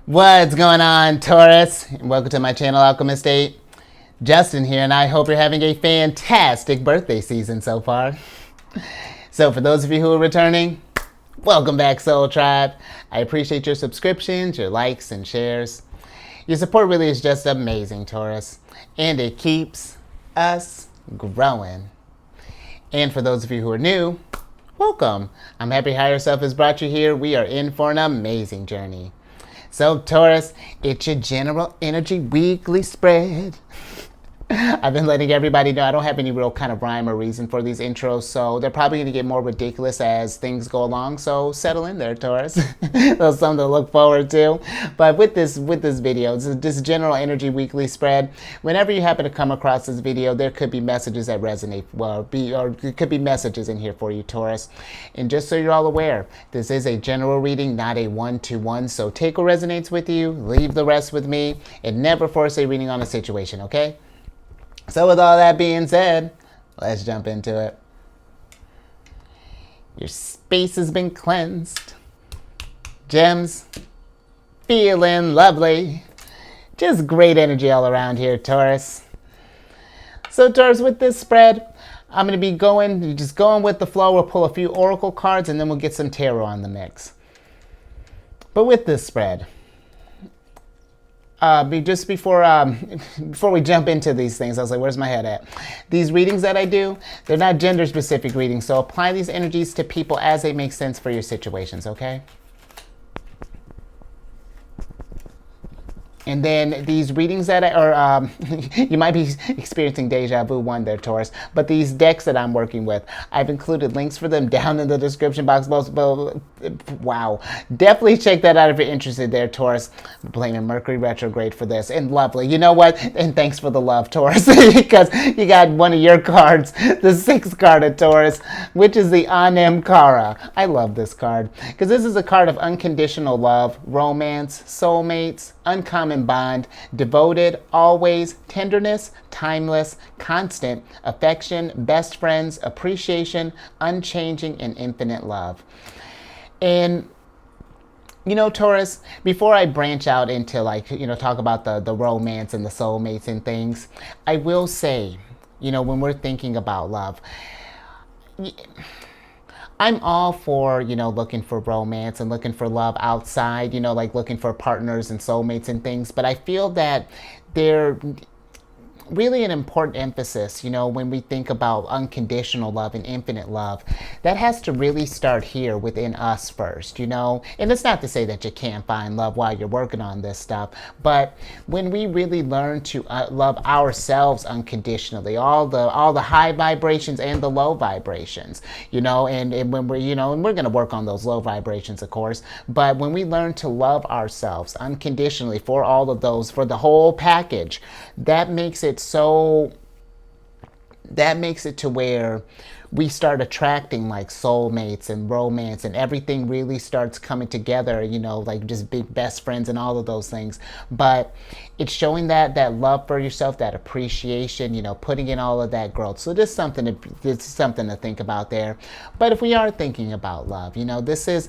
What's going on, Taurus? Welcome to my channel, Alchemist. Justin here, and I hope you're having a fantastic birthday season so far. So for those of you who are returning, welcome back, Soul Tribe. I appreciate your subscriptions, your likes, and shares. Your support really is just amazing, Taurus, and it keeps us growing. And for those of you who are new, welcome. I'm happy Higher Self has brought you here. We are in for an amazing journey. So, Taurus, it's your general energy weekly spread. I've been letting everybody know I don't have any real kind of rhyme or reason for these intros, so they're probably going to get more ridiculous as things go along, so settle in there, Taurus. That's something to look forward to. But with this video, this general energy weekly spread, whenever you happen to come across this video, there could be messages that resonate, or it could be messages in here for you, Taurus. And just so you're all aware, this is a general reading, not a one-to-one, so take what resonates with you, leave the rest with me, and never force a reading on a situation, okay? So with all that being said, let's jump into it. Your space has been cleansed. Gems, feeling lovely. Just great energy all around here, Taurus. So Taurus, with this spread, I'm going to be going with the flow. We'll pull a few oracle cards and then we'll get some tarot on the mix. But with this spread, just before we jump into these things, I was like, where's my head at? These readings that I do, they're not gender-specific readings, so apply these energies to people as they make sense for your situations, okay? And then these readings that you might be experiencing deja vu one there, Taurus, but these decks that I'm working with, I've included links for them down in the description box below. Wow. Definitely check that out if you're interested there, Taurus. I'm blaming Mercury retrograde for this. And lovely. You know what? And thanks for the love, Taurus, because you got one of your cards, the 6th card of Taurus, which is the Anamkara. I love this card because this is a card of unconditional love, romance, soulmates, uncommon bond, devoted, always, tenderness, timeless, constant, affection, best friends, appreciation, unchanging, and infinite love. And you know, Taurus, before I branch out into talk about the romance and the soulmates and things, I will say, when we're thinking about love, I'm all for, looking for romance and looking for love outside, looking for partners and soulmates and things. But I feel that they're really an important emphasis, when we think about unconditional love and infinite love. That has to really start here within us first, and it's not to say that you can't find love while you're working on this stuff, but when we really learn to love ourselves unconditionally, all the high vibrations and the low vibrations, and when we're, and we're going to work on those low vibrations, of course, but when we learn to love ourselves unconditionally for all of those, for the whole package, that makes it to where we start attracting like soulmates and romance, and everything really starts coming together, like just big best friends and all of those things. But it's showing that love for yourself, that appreciation, putting in all of that growth. So this is something to think about there. But if we are thinking about love, this is,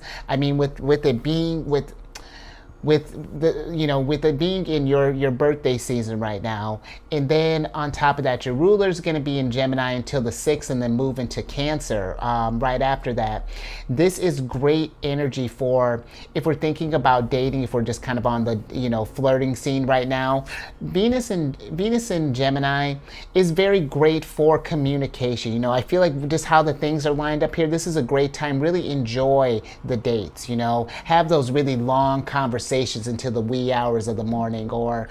with it being in your birthday season right now, and then on top of that, your ruler is going to be in Gemini until the 6th and then move into Cancer right after that. This is great energy for if we're thinking about dating, if we're just kind of on the flirting scene right now. Venus in Gemini is very great for communication. I feel like just how the things are lined up here, this is a great time. Really enjoy the dates, have those really long conversations until the wee hours of the morning, or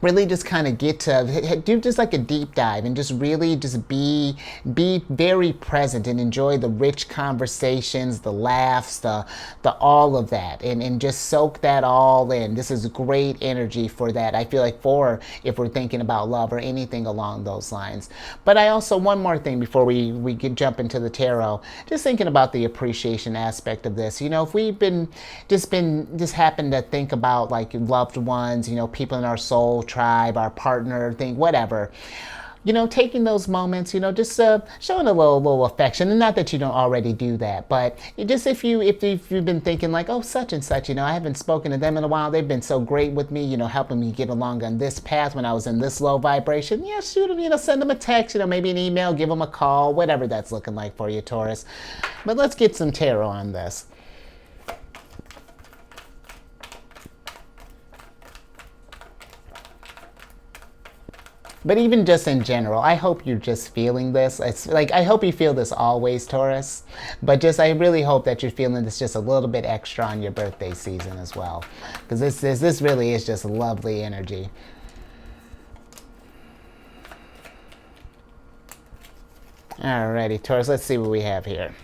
really just kind of get to do just like a deep dive and just really just be very present and enjoy the rich conversations, the laughs, the all of that, and just soak that all in. This is great energy for that, I feel like, for if we're thinking about love or anything along those lines. But I also, one more thing before we jump into the tarot, just thinking about the appreciation aspect of this. If we've just happened to think about like loved ones, people in our soul tribe, our partner thing, whatever. taking those moments, just showing a little affection, and not that you don't already do that, but just if you've been thinking like, oh, such and such, I haven't spoken to them in a while. They've been so great with me, helping me get along on this path when I was in this low vibration. Yeah, shoot them, send them a text, maybe an email, give them a call, whatever that's looking like for you, Taurus. But let's get some tarot on this. But even just in general, I hope you're just feeling this. It's like, I hope you feel this always, Taurus. But I really hope that you're feeling this just a little bit extra on your birthday season as well. Because this really is just lovely energy. Alrighty, Taurus, let's see what we have here.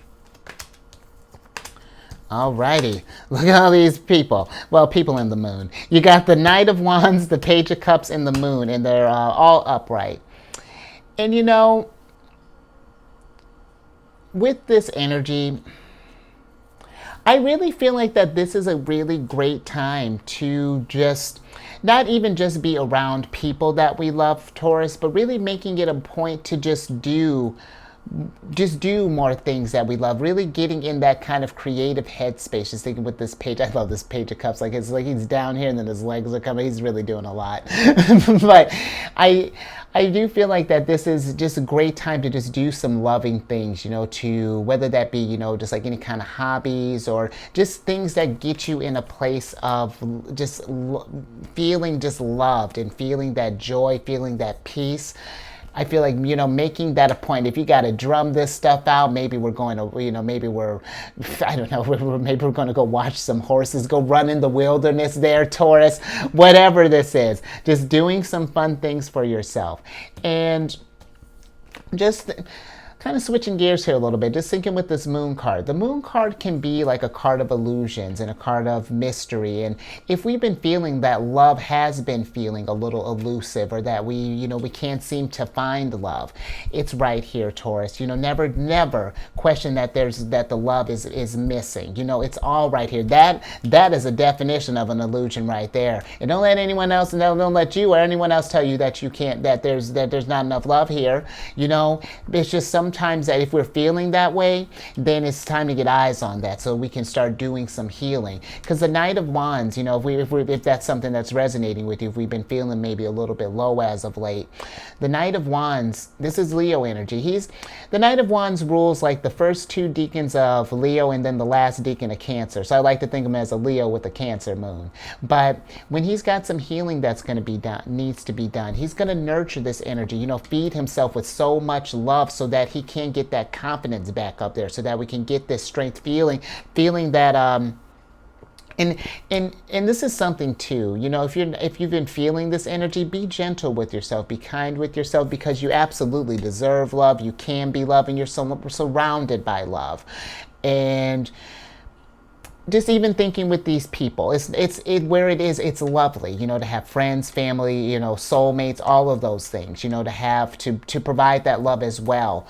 Alrighty, look at all these people. Well, people in the moon. You got the Knight of Wands, the Page of Cups, and the Moon, and they're all upright. And with this energy, I really feel like that this is a really great time to just, not even just be around people that we love, Taurus, but really making it a point to just do more things that we love, really getting in that kind of creative headspace. Just thinking with this page, I love this Page of Cups, like it's like he's down here and then his legs are coming. He's really doing a lot. But I do feel like that this is just a great time to just do some loving things, to whether that be, just like any kind of hobbies or just things that get you in a place of just feeling just loved and feeling that joy, feeling that peace. I feel like, making that a point. If you got to drum this stuff out, maybe we're going to, maybe I don't know, maybe we're going to go watch some horses, go run in the wilderness there, Taurus, whatever this is. Just doing some fun things for yourself. And just kind of switching gears here a little bit, just thinking with this Moon card. The Moon card can be like a card of illusions and a card of mystery. And if we've been feeling that love has been feeling a little elusive, or that we can't seem to find love, it's right here, Taurus. Never question that the love is missing. It's all right here. That is a definition of an illusion right there. And don't let anyone else, and don't let you or anyone else tell you that you can't, that there's not enough love here. It's just sometimes that if we're feeling that way, then it's time to get eyes on that so we can start doing some healing. Because the Knight of Wands, if that's something that's resonating with you, if we've been feeling maybe a little bit low as of late, the Knight of Wands, this is Leo energy. The Knight of Wands rules like the first two decans of Leo and then the last decan of Cancer. So I like to think of him as a Leo with a Cancer moon. But when he's got some healing that's going to be done, needs to be done, he's going to nurture this energy, feed himself with so much love so that he can get that confidence back up there, so that we can get this strength, feeling that and this is something too, if you've been feeling this energy, be gentle with yourself, be kind with yourself, because you absolutely deserve love. You can be loved, and you're surrounded by love. And just even thinking with these people, it's lovely, to have friends, family, soulmates, all of those things, to provide that love as well.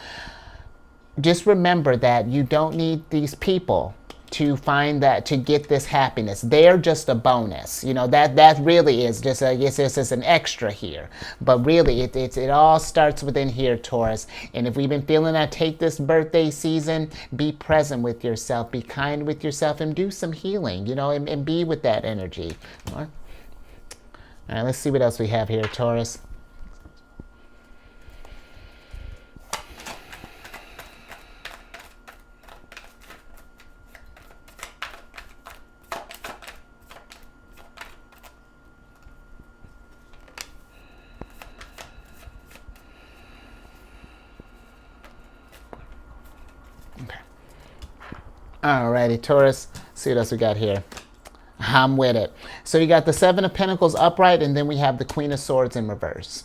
Just remember that you don't need these people to get this happiness. They're just a bonus. That really is just, I guess this is an extra here. But really, it all starts within here, Taurus. And if we've been feeling that, take this birthday season, be present with yourself, be kind with yourself, and do some healing, and be with that energy. All right, let's see what else we have here, Taurus. Alrighty, Taurus, see what else we got here. I'm with it. So you got the Seven of Pentacles upright, and then we have the Queen of Swords in reverse.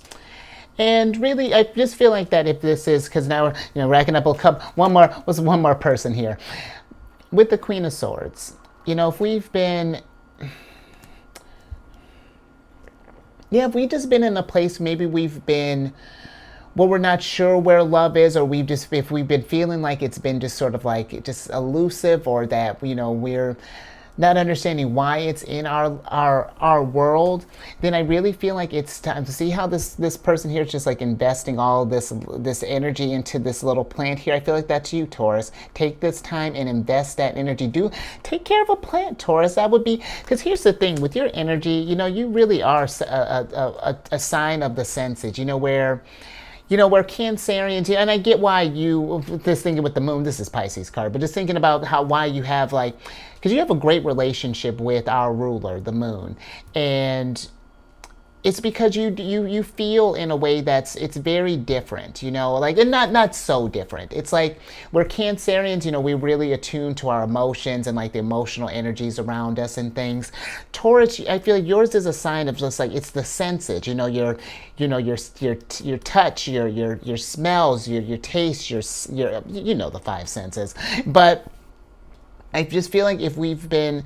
And really, I just feel like that if this is, because now we're racking up a couple, one more person here. With the Queen of Swords, if we've been, if we've just been in a place, maybe we've been, well, we're not sure where love is, or if we've been feeling like it's been just sort of like just elusive, or that, we're not understanding why it's in our world, then I really feel like it's time to see how this person here is just like investing all this energy into this little plant here. I feel like that's you, Taurus. Take this time and invest that energy. Do take care of a plant, Taurus. That would be, because here's the thing with your energy, you know, you really are a sign of the senses, you know, where Cancerians, and I get why you, this thinking with the moon, this is Pisces card, but just thinking about why you have like, because you have a great relationship with our ruler, the moon, and it's because you feel in a way it's very different, you know, like, and not so different. It's like we're Cancerians, you know, we really attune to our emotions and like the emotional energies around us and things. Taurus, I feel like yours is a sign of just like, it's the senses, you know, your touch, your smells, your taste, your you know, the five senses. But I just feel like if we've been,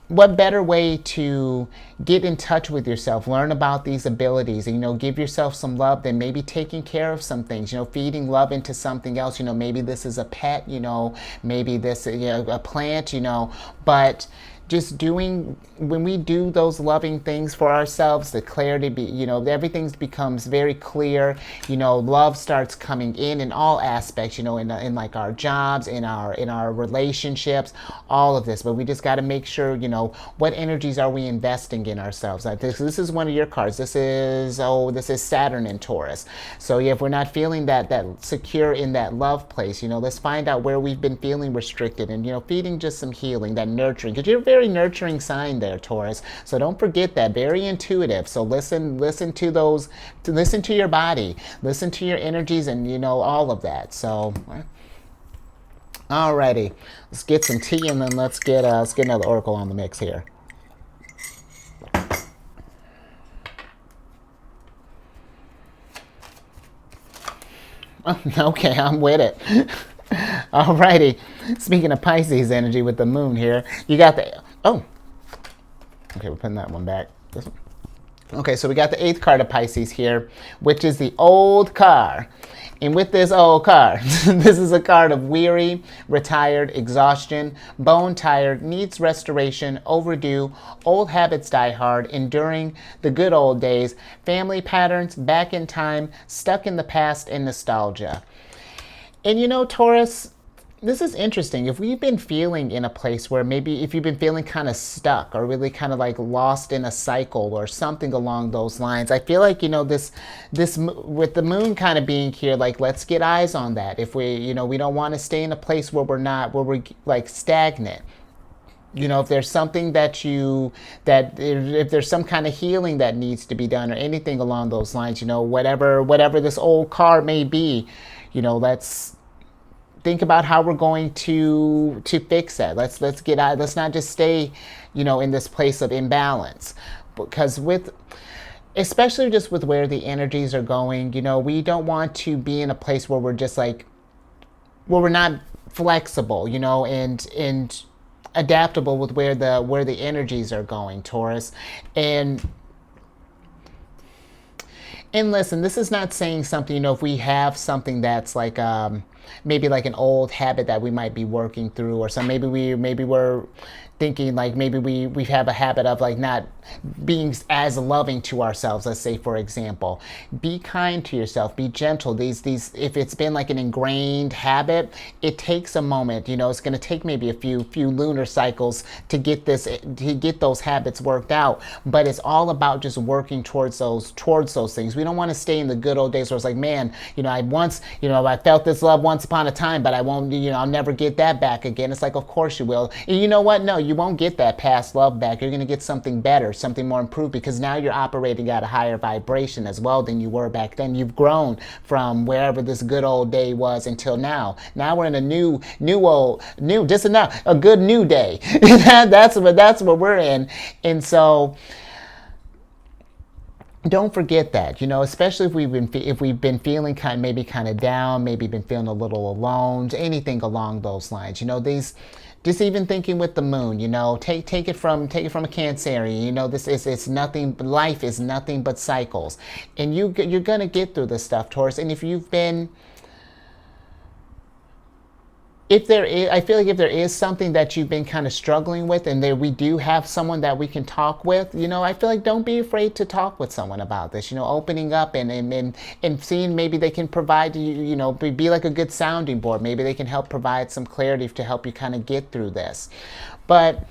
what better way to get in touch with yourself, learn about these abilities, and, you know, give yourself some love than maybe taking care of some things, you know, feeding love into something else, you know, maybe this is a pet, you know, maybe this, you know, a plant, you know, but just doing, when we do those loving things for ourselves, the clarity, you know, everything becomes very clear, you know, love starts coming in all aspects, you know, in like our jobs, in our relationships, all of this. But we just got to make sure, you know, what energies are we investing in ourselves. Like this is one of your cards. This is Saturn in Taurus. So yeah, if we're not feeling that secure in that love place, you know, let's find out where we've been feeling restricted, and, you know, feeding just some healing, that nurturing, because you're very nurturing sign there, Taurus. So don't forget that. Very intuitive. So listen to those, listen to your body, listen to your energies, and, you know, all of that. So alrighty, let's get some tea, and then let's get another oracle on the mix here. Okay, I'm with it. Alrighty. Speaking of Pisces energy with the moon here, you got the, oh, okay, we're putting that one back. This one. Okay, so we got the 8th card of Pisces here, which is the old car. And with this old card, this is a card of weary, retired, exhaustion, bone tired, needs restoration, overdue, old habits die hard, enduring the good old days, family patterns, back in time, stuck in the past, and nostalgia. And, you know, Taurus, this is interesting. If we've been feeling in a place where maybe if you've been feeling kind of stuck or really kind of like lost in a cycle or something along those lines, I feel like, you know, this with the moon kind of being here, like, let's get eyes on that. If we, you know, we don't want to stay in a place where we're like stagnant. You know, if there's something if there's some kind of healing that needs to be done or anything along those lines, you know, whatever this old car may be, you know, let's think about how we're going to fix that. Let's get out. Let's not just stay, you know, in this place of imbalance, because especially just with where the energies are going, you know, we don't want to be in a place where we're just like, where we're not flexible, you know, and adaptable with where the energies are going, Taurus. And listen, this is not saying something, you know, if we have something that's like maybe like an old habit that we might be working through, or some maybe we're thinking like maybe we have a habit of like not being as loving to ourselves. Let's say, for example, be kind to yourself, be gentle. These if it's been like an ingrained habit, it takes a moment, you know, it's going to take maybe a few lunar cycles to get those habits worked out, but it's all about just working towards those things. We don't want to stay in the good old days where it's like, man, you know, I felt this love once upon a time, but I won't, you know, I'll never get that back again. It's like, of course you will. And you know what? No, you won't get that past love back. You're going to get something better, something more improved, because now you're operating at a higher vibration as well than you were back then. You've grown from wherever this good old day was until now. Now we're in a a good new day. That's what we're in. And so don't forget that, you know, especially if we've been feeling kind of down, maybe been feeling a little alone, anything along those lines. You know, just even thinking with the moon, you know, take it from a Cancerian, you know, it's nothing. Life is nothing but cycles, and you're gonna get through this stuff, Taurus. And if if there is, I feel like if there is something that you've been kind of struggling with, and there we do have someone that we can talk with, you know, I feel like don't be afraid to talk with someone about this. You know, opening up and seeing maybe they can provide you, you know, be like a good sounding board. Maybe they can help provide some clarity to help you kind of get through this. But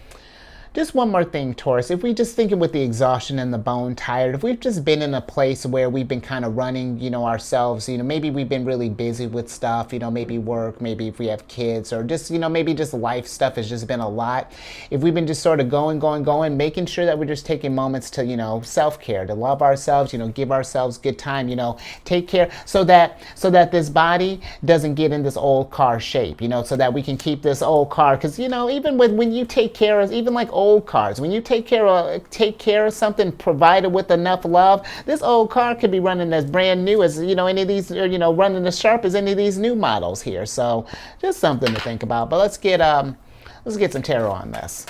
just one more thing, Taurus. If we just thinking with the exhaustion and the bone tired, if we've just been in a place where we've been kind of running, you know, ourselves, you know, maybe we've been really busy with stuff, you know, maybe work, maybe if we have kids, or just, you know, maybe just life stuff has just been a lot. If we've been just sort of going, making sure that we're just taking moments to, you know, self-care, to love ourselves, you know, give ourselves good time, you know, take care so that this body doesn't get in this old car shape, you know, so that we can keep this old car. Because, you know, even when you take care of, even like old cars, when you take care of something provided with enough love, this old car could be running as brand new as, you know, any of these, or, you know, running as sharp as any of these new models here. So just something to think about. But let's get some tarot on this.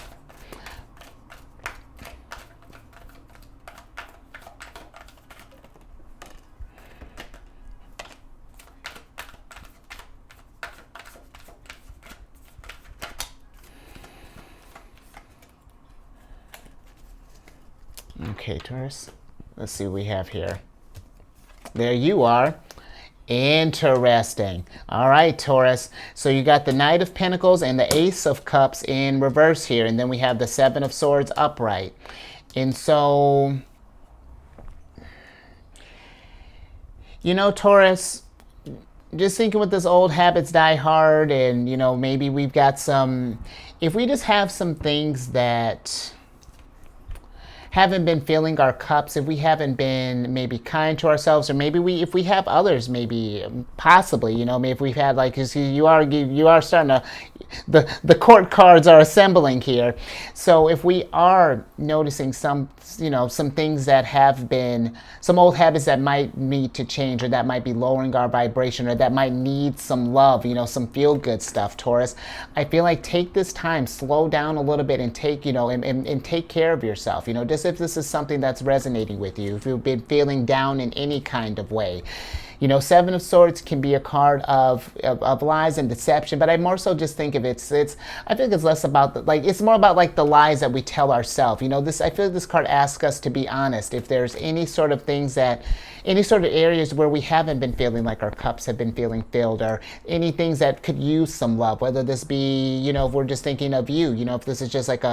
Okay, Taurus. Let's see what we have here. There you are. Interesting. All right, Taurus. So you got the Knight of Pentacles and the Ace of Cups in reverse here. And then we have the Seven of Swords upright. And so, you know, Taurus, just thinking with this old habits die hard, and, you know, maybe we've got some, if we just have some things that haven't been filling our cups, if we haven't been maybe kind to ourselves, or maybe if we have others, maybe possibly, you know, maybe if we've had, like, you are starting to, the court cards are assembling here. So if we are noticing some, you know, some things that have been, some old habits that might need to change, or that might be lowering our vibration, or that might need some love, you know, some feel good stuff, Taurus, I feel like take this time, slow down a little bit, and take, you know, and take care of yourself, you know, just if this is something that's resonating with you, if you've been feeling down in any kind of way. You know, Seven of Swords can be a card of lies and deception, but I more so just think of it's I think it's less about it's more about like the lies that we tell ourselves. You know, I feel like this card asks us to be honest. If there's any sort of things that, any sort of areas where we haven't been feeling like our cups have been feeling filled, or any things that could use some love, whether this be, you know, if we're just thinking of you know, if this is just like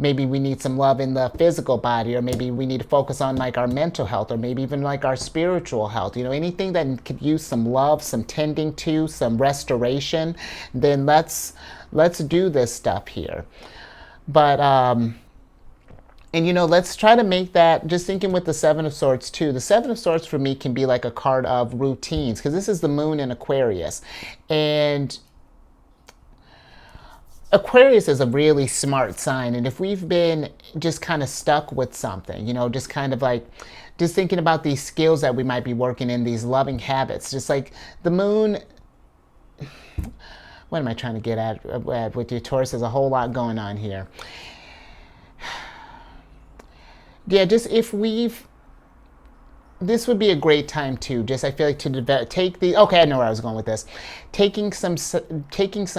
maybe we need some love in the physical body, or maybe we need to focus on like our mental health, or maybe even like our spiritual health, you know, anything that could use some love, some tending to, some restoration, then let's do this stuff here. But and, you know, let's try to make that, just thinking with the Seven of Swords too, the Seven of Swords for me can be like a card of routines, because this is the moon in Aquarius. And Aquarius is a really smart sign. And if we've been just kind of stuck with something, you know, just kind of like, just thinking about these skills that we might be working in, these loving habits, just like the moon, what am I trying to get at with you, Taurus? There's a whole lot going on here. Yeah, just if this would be a great time too, just I feel like to okay, I know where I was going with this. Taking some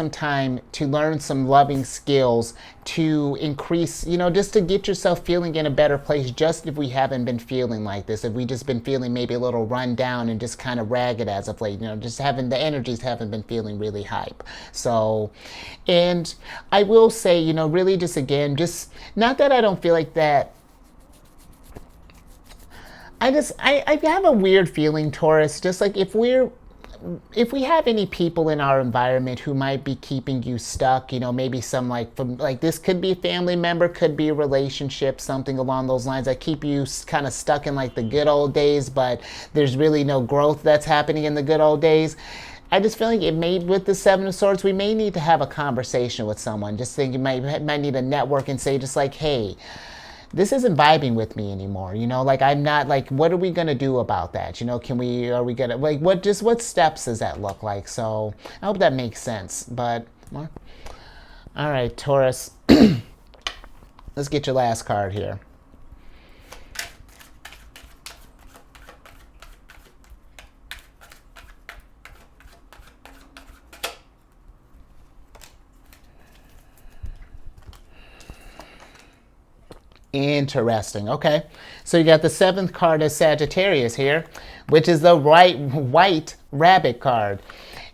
time to learn some loving skills to increase, you know, just to get yourself feeling in a better place, just if we haven't been feeling like this, if we just been feeling maybe a little run down and just kind of ragged as of late, you know, just the energies haven't been feeling really hype. So, and I will say, you know, really just again, just not that I don't feel like that, I have a weird feeling, Taurus, just like if we have any people in our environment who might be keeping you stuck, you know, maybe some this could be a family member, could be a relationship, something along those lines that keep you kind of stuck in like the good old days, but there's really no growth that's happening in the good old days. I just feel like with the Seven of Swords, we may need to have a conversation with someone. Just think you might need to network and say just like, hey, this isn't vibing with me anymore, you know, like I'm not, like, what are we going to do about that? You know, are we going to, like, what steps does that look like? So I hope that makes sense. But, all right, Taurus, let's get your last card here. Interesting. Okay. So you got the seventh card as Sagittarius here, which is the white rabbit card.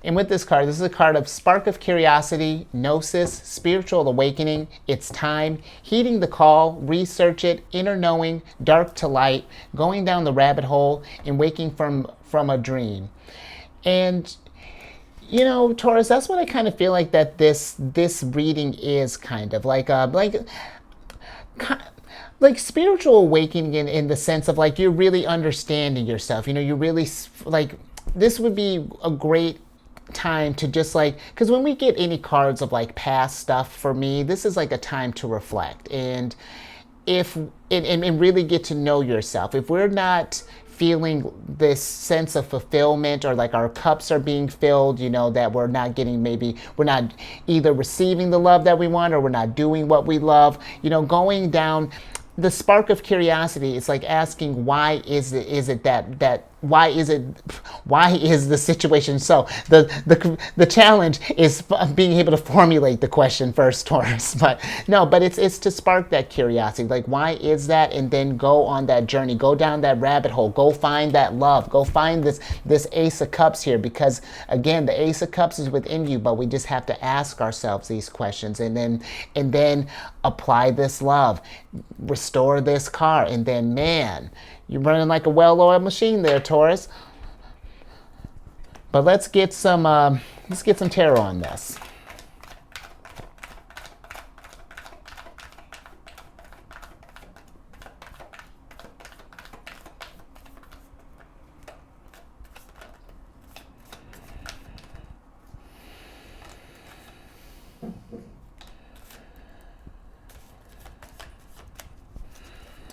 And with this card, this is a card of spark of curiosity, gnosis, spiritual awakening. It's time, heeding the call, research it, inner knowing, dark to light, going down the rabbit hole, and waking from a dream. And you know, Taurus, that's what I kind of feel like that this reading is kind of like spiritual awakening in the sense of like you're really understanding yourself. You know, you really like this would be a great time to just like, because when we get any cards of like past stuff, for me this is like a time to reflect and really get to know yourself. If we're not feeling this sense of fulfillment, or like our cups are being filled, you know, that we're not getting, maybe we're not either receiving the love that we want, or we're not doing what we love, you know, going down the spark of curiosity. It's like asking, why is it that why is the situation so? The challenge is being able to formulate the question first, Taurus. But no, but it's to spark that curiosity. Like, why is that? And then go on that journey, go down that rabbit hole, go find that love, go find this Ace of Cups here, because again, the Ace of Cups is within you, but we just have to ask ourselves these questions and then apply this love, restore this car, and then, man, you're running like a well-oiled machine there, Taurus. But let's get some tarot on this.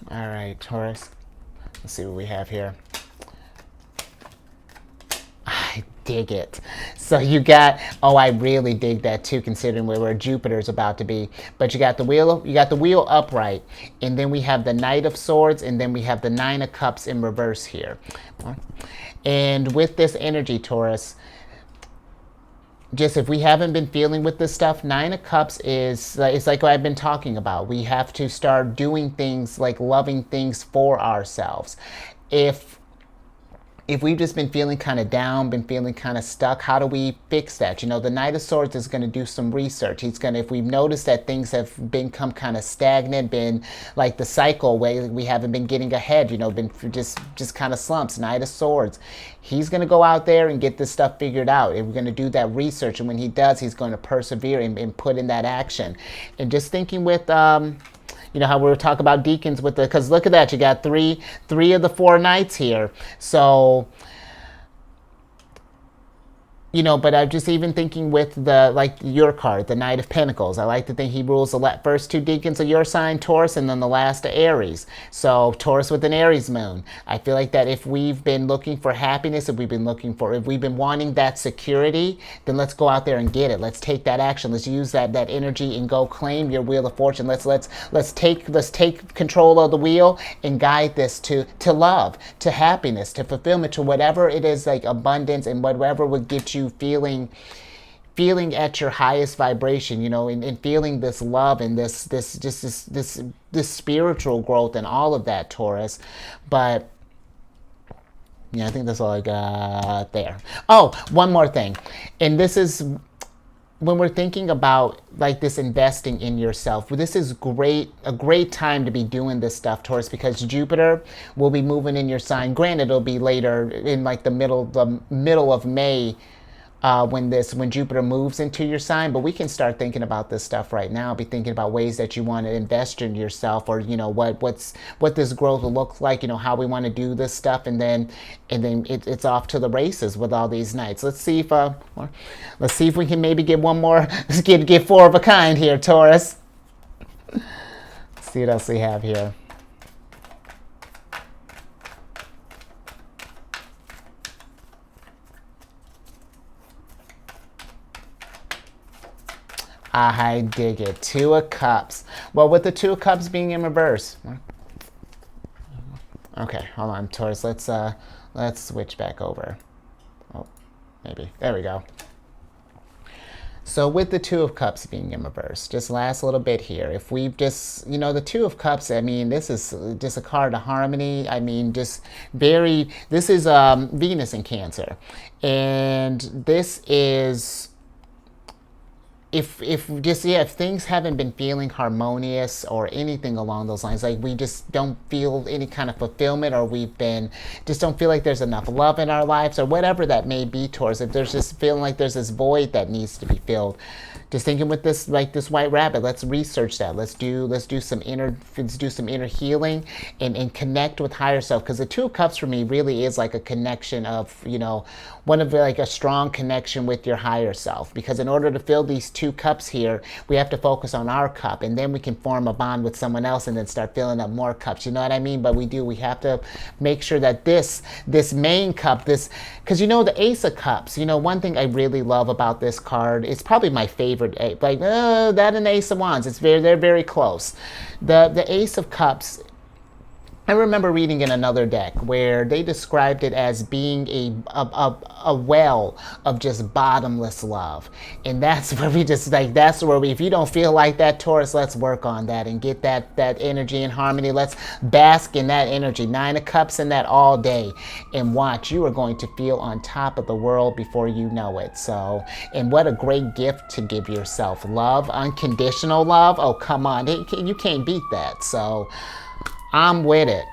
All right, Taurus. Let's see what we have here. I dig it. So you got, oh, I really dig that too, considering where Jupiter's about to be. But you got the wheel upright, and then we have the Knight of Swords, and then we have the Nine of Cups in reverse here. And with this energy, Taurus, just if we haven't been feeling with this stuff, Nine of Cups is, it's like what I've been talking about. We have to start doing things, like loving things for ourselves. If we've just been feeling kind of down, been feeling kind of stuck, how do we fix that? You know, the Knight of Swords is going to do some research. He's going to, if we've noticed that things have become kind of stagnant, been like the cycle where we haven't been getting ahead, you know, been just kind of slumps, Knight of Swords. He's going to go out there and get this stuff figured out. And we're going to do that research. And when he does, he's going to persevere and put in that action. And just thinking with, you know how we were talking about deacons with the, because look at that, you got three of the four knights here. So, you know, but I'm just even thinking with the, like your card, the Knight of Pentacles. I like to think he rules the first two deacons of your sign, Taurus, and then the last of Aries. So Taurus with an Aries moon. I feel like that if we've been looking for happiness, if we've been wanting that security, then let's go out there and get it. Let's take that action. Let's use that energy and go claim your Wheel of Fortune. Let's take control of the wheel and guide this to love, to happiness, to fulfillment, to whatever it is, like abundance, and whatever would get you feeling at your highest vibration, you know, and feeling this love and this spiritual growth and all of that, Taurus. But yeah, I think that's all I got there. Oh, one more thing, and this is when we're thinking about like this investing in yourself. This is a great time to be doing this stuff, Taurus, because Jupiter will be moving in your sign. Granted, it'll be later in like the middle of May, when Jupiter moves into your sign, but we can start thinking about this stuff right now. Be thinking about ways that you want to invest in yourself, or you know what this growth will look like. You know how we want to do this stuff, and then it's off to the races with all these nights. Let's see if we can maybe get one more. Get four of a kind here, Taurus. Let's see what else we have here. I dig it. Two of Cups. Well, with the Two of Cups being in reverse. Okay, hold on, Taurus. Let's switch back over. Oh, maybe. There we go. So with the Two of Cups being in reverse, just last little bit here. If we just, the Two of Cups, I mean, this is just a card of harmony. I mean, just this is Venus in Cancer. And this is, if things haven't been feeling harmonious or anything along those lines, like we just don't feel any kind of fulfillment, or just don't feel like there's enough love in our lives, or whatever that may be, Taurus, if there's just feeling like there's this void that needs to be filled, just thinking with this, like this white rabbit, let's research that. Let's do some inner healing and connect with higher self. Because the Two of Cups for me really is like a connection of, one of like a strong connection with your higher self. Because in order to fill these two cups here, we have to focus on our cup, and then we can form a bond with someone else and then start filling up more cups. You know what I mean? But we have to make sure that this main cup, because the Ace of Cups, one thing I really love about this card, it's probably my favorite, like that and the Ace of Wands, they're very close. The Ace of Cups, I remember reading in another deck where they described it as being a well of just bottomless love. And that's where if you don't feel like that, Taurus, let's work on that and get that energy and harmony. Let's bask in that energy. Nine of Cups in that all day, and watch, you are going to feel on top of the world before you know it. So, and what a great gift to give yourself. Love, unconditional love. Oh, come on. You can't beat that. So, I'm with it.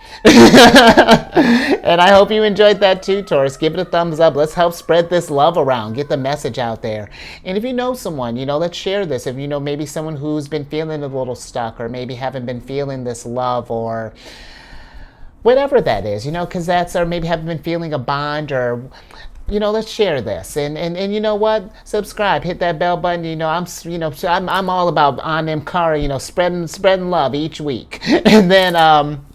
And I hope you enjoyed that too, Taurus. Give it a thumbs up. Let's help spread this love around. Get the message out there. And if you know someone, let's share this. If maybe someone who's been feeling a little stuck, or maybe haven't been feeling this love, or whatever that is, because or maybe haven't been feeling a bond, or let's share this, and you know what? Subscribe, hit that bell button. I'm all about on them Kara, spreading love each week. And then I'm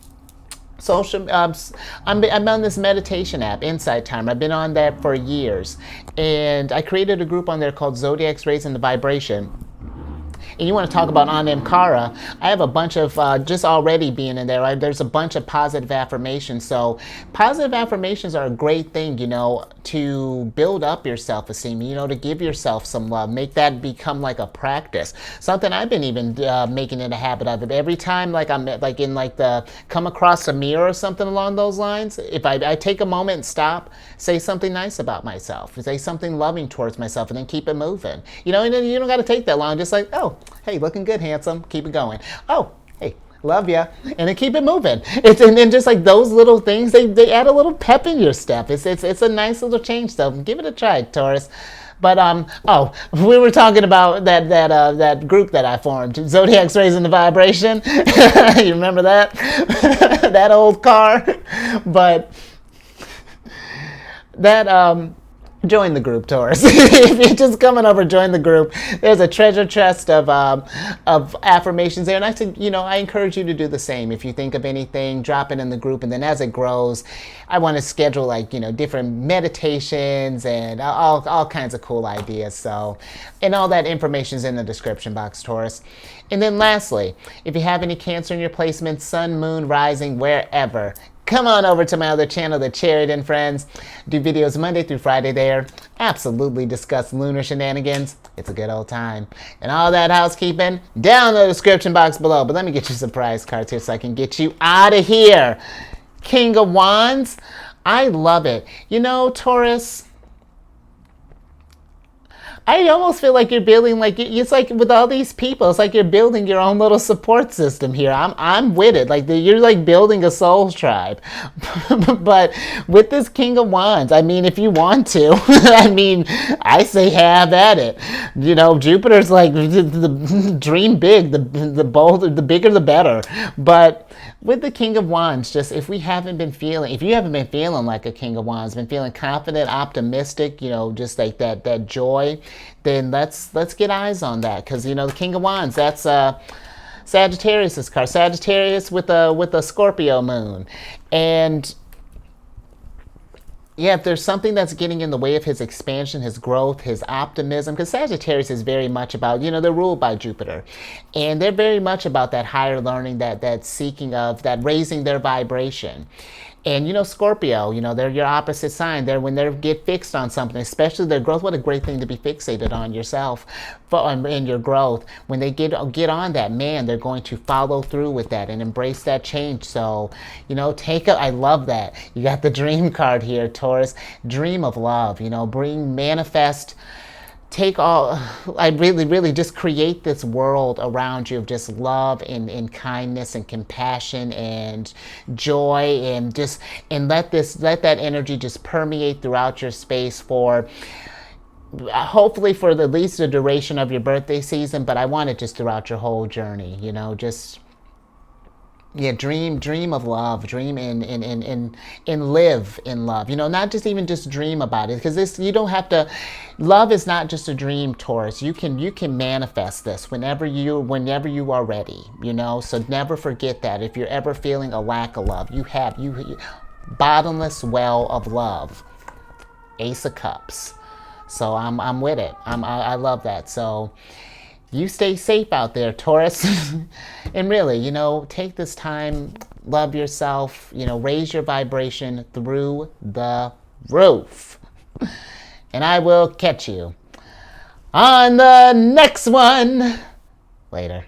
on this meditation app, Insight Time. I've been on that for years, and I created a group on there called Zodiacs Raising the Vibration. And you want to talk about Anam Kara, I have a bunch of, just already being in there, right? There's a bunch of positive affirmations. So positive affirmations are a great thing, to build up your self-esteem, to give yourself some love, make that become like a practice. Something I've been even making it a habit of. Every time come across a mirror or something along those lines, if I take a moment and stop, say something nice about myself, say something loving towards myself, and then keep it moving. And then you don't got to take that long. Just like, oh, hey, looking good, handsome. Keep it going. Oh, hey, love ya. And then keep it moving. And then just like those little things, they add a little pep in your step. It's a nice little change, so give it a try, Taurus. But we were talking about that group that I formed, Zodiacs Raising the Vibration. You remember that? That old car. But that join the group, Taurus. If you're just coming over, join the group. There's a treasure chest of affirmations there, and I encourage you to do the same. If you think of anything, drop it in the group, and then as it grows, I want to schedule different meditations and all kinds of cool ideas. So, and all that information is in the description box, Taurus. And then lastly, if you have any Cancer in your placement, Sun, Moon, Rising, wherever, come on over to my other channel, The Chariot and Friends. Do videos Monday through Friday there. Absolutely discuss lunar shenanigans. It's a good old time. And all that housekeeping down in the description box below. But let me get you surprise cards here so I can get you out of here. King of Wands. I love it. Taurus, I almost feel like you're building, it's like with all these people, it's like you're building your own little support system here. I'm with it. You're building a soul tribe. But with this King of Wands, if you want to, I say have at it. Jupiter's the dream big, the bolder, the bigger the better. But with the King of Wands, just if you haven't been feeling like a King of Wands, been feeling confident, optimistic, just like that joy, then let's get eyes on that. Because the King of Wands, that's Sagittarius's card. Sagittarius with a Scorpio moon. And yeah, if there's something that's getting in the way of his expansion, his growth, his optimism, because Sagittarius is very much about, they're ruled by Jupiter. And they're very much about that higher learning, that seeking of, that raising their vibration. And Scorpio, they're your opposite sign. They're when they get fixed on something, especially their growth. What a great thing to be fixated on yourself, in your growth. When they get on that, man, they're going to follow through with that and embrace that change. So, I love that. You got the dream card here, Taurus. Dream of love. Manifest. I really just create this world around you of just love and kindness and compassion and joy, and let that energy just permeate throughout your space for hopefully for at least the duration of your birthday season, but I want it just throughout your whole journey, just dream of love, dream and live in love. Not just even just dream about it, because you don't have to. Love is not just a dream, Taurus. You can manifest this whenever you are ready. So never forget that. If you're ever feeling a lack of love, you bottomless well of love. Ace of Cups. So I'm with it. I love that. So. You stay safe out there, Taurus. And really, take this time, love yourself, raise your vibration through the roof. And I will catch you on the next one. Later.